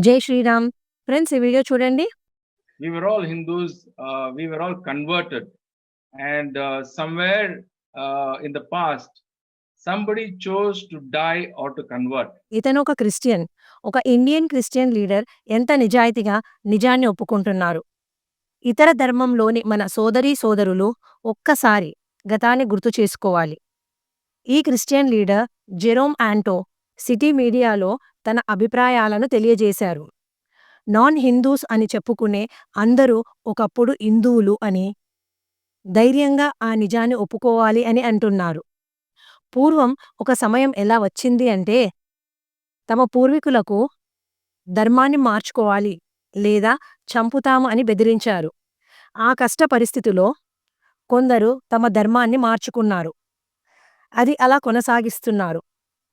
జై శ్రీరామ్. ఫ్రెండ్స్ ఈ వీడియో చూడండి. We were all Hindus, we were all converted, and somewhere in the past, somebody chose to die or to convert. ఇతను ఒక Christian. ఒక Indian Christian leader ఎంత నిజాయితీగా నిజాన్ని ఒప్పుకుంటున్నారు. ఇతర ధర్మంలోని మన సోదరీ సోదరులు ఒక్కసారి గతాన్ని గుర్తు చేసుకోవాలి. ఈ క్రిస్టియన్ లీడర్ జెరోమ్ ఆంటో సిటీ మీడియాలో తన అభిప్రాయాలను తెలియజేశారు. నాన్ హిందూస్ అని చెప్పుకునే అందరూ ఒకప్పుడు హిందువులు అని, ధైర్యంగా ఆ నిజాన్ని ఒప్పుకోవాలి అని అంటున్నారు. పూర్వం ఒక సమయం ఎలా వచ్చింది అంటే, తమ పూర్వీకులకు ధర్మాన్ని మార్చుకోవాలి లేదా చంపుతాము అని బెదిరించారు. ఆ కష్ట పరిస్థితిలో కొందరు తమ ధర్మాన్ని మార్చుకున్నారు. అది అలా కొనసాగిస్తున్నారు.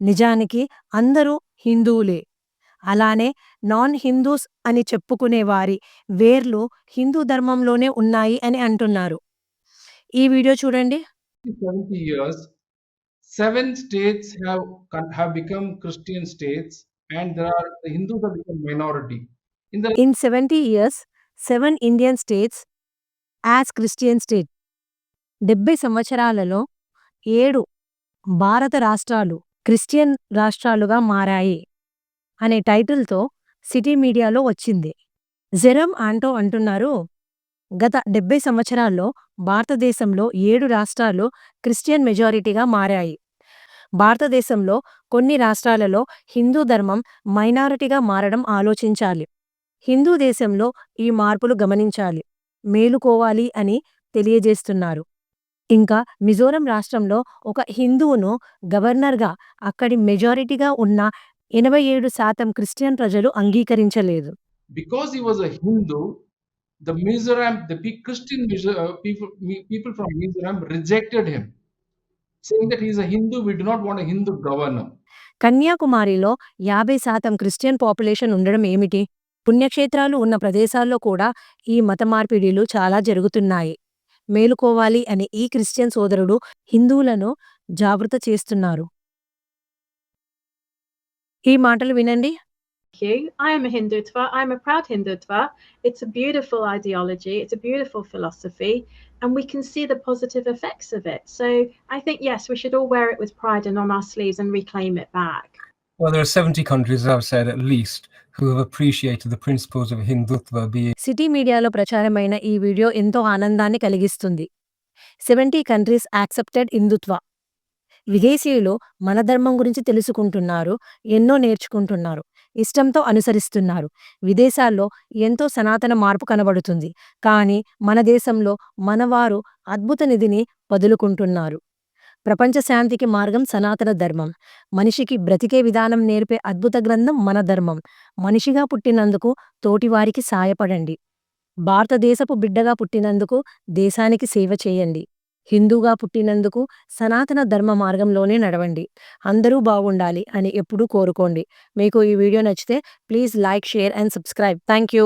నిజానికి అందరూ హిందువులే. అలానే నాన్ హిందూస్ అని చెప్పుకునే వారి వేర్లు హిందూ ధర్మంలోనే ఉన్నాయి అని అంటున్నారు. ఈ వీడియో చూడండి. 70 years, 7 states have become Christian states, and the Hindus have become minority. In 70 years, 7 Indian states as Christian state. 70 సంవత్సరాలలో 7 భారత రాష్ట్రాలు క్రిస్టియన్ రాష్ట్రాలుగా మారాయి అనే టైటిల్తో సిటీ మీడియాలో వచ్చింది. జెరోమ్ ఆంటో అంటున్నారు, గత 70 సంవత్సరాల్లో భారతదేశంలో 7 రాష్ట్రాలు క్రిస్టియన్ మెజారిటీగా మారాయి. భారతదేశంలో కొన్ని రాష్ట్రాలలో హిందూ ధర్మం మైనారిటీగా మారడం ఆలోచించాలి. హిందూ దేశంలో ఈ మార్పులు గమనించాలి, మేలుకోవాలి అని తెలియజేస్తున్నారు. ఇంకా మిజోరం రాష్ట్రంలో ఒక హిందువును గవర్నర్గా అక్కడి మెజారిటీగా ఉన్న 87% క్రిస్టియన్ ప్రజలు అంగీకరించలేదు. Because he was a Hindu, the Christian people from Mizoram rejected him, saying that he is a Hindu, we do not want a Hindu governor. కన్యాకుమారిలో 50% Christian population ఉండడం ఏమిటి? పుణ్యక్షేత్రాలు ఉన్న ప్రదేశాల్లో కూడా ఈ మత మార్పిడిలు చాలా జరుగుతున్నాయి. మేలుకోవాలి అని ఈ క్రిస్టియన్ సోదరుడు హిందువులను జాగృత చేస్తున్నారు. ఈ మాటలు వినండి. I am a Hindutva. I'm a proud Hindutva. It's a beautiful ideology. It's a beautiful philosophy, and we can see the positive effects of it. So I think, yes, we should all wear it with pride and on our sleeves and reclaim it back. Well, there are 70 countries, as I've said, at least, who have appreciated the principles of Hindutva being. City మీడియాలో ప్రచారమైన ఈ video ఎంతో ఆనందాన్ని కలిగిస్తుంది. 70 countries accepted హిందుత్వ. విదేశీయులు మన ధర్మం గురించి తెలుసుకుంటున్నారు, ఎన్నో నేర్చుకుంటున్నారు, ఇష్టంతో అనుసరిస్తున్నారు. విదేశాల్లో ఎంతో సనాతన మార్పు కనబడుతుంది. కానీ మన దేశంలో మనవారు అద్భుత నిధిని వదులుకుంటున్నారు. ప్రపంచ శాంతికి మార్గం సనాతన ధర్మం. మనిషికి బ్రతికే విధానం నేర్పే అద్భుత గ్రంథం మన ధర్మం. మనిషిగా పుట్టినందుకు తోటివారికి సాయపడండి. భారతదేశపు బిడ్డగా పుట్టినందుకు దేశానికి సేవ చేయండి. హిందూగా పుట్టినందుకు సనాతన ధర్మ మార్గంలోనే నడవండి. అందరూ బాగుండాలి అని ఎప్పుడూ కోరుకోండి. మీకు ఈ వీడియో నచ్చితే please like, share and subscribe. Thank you.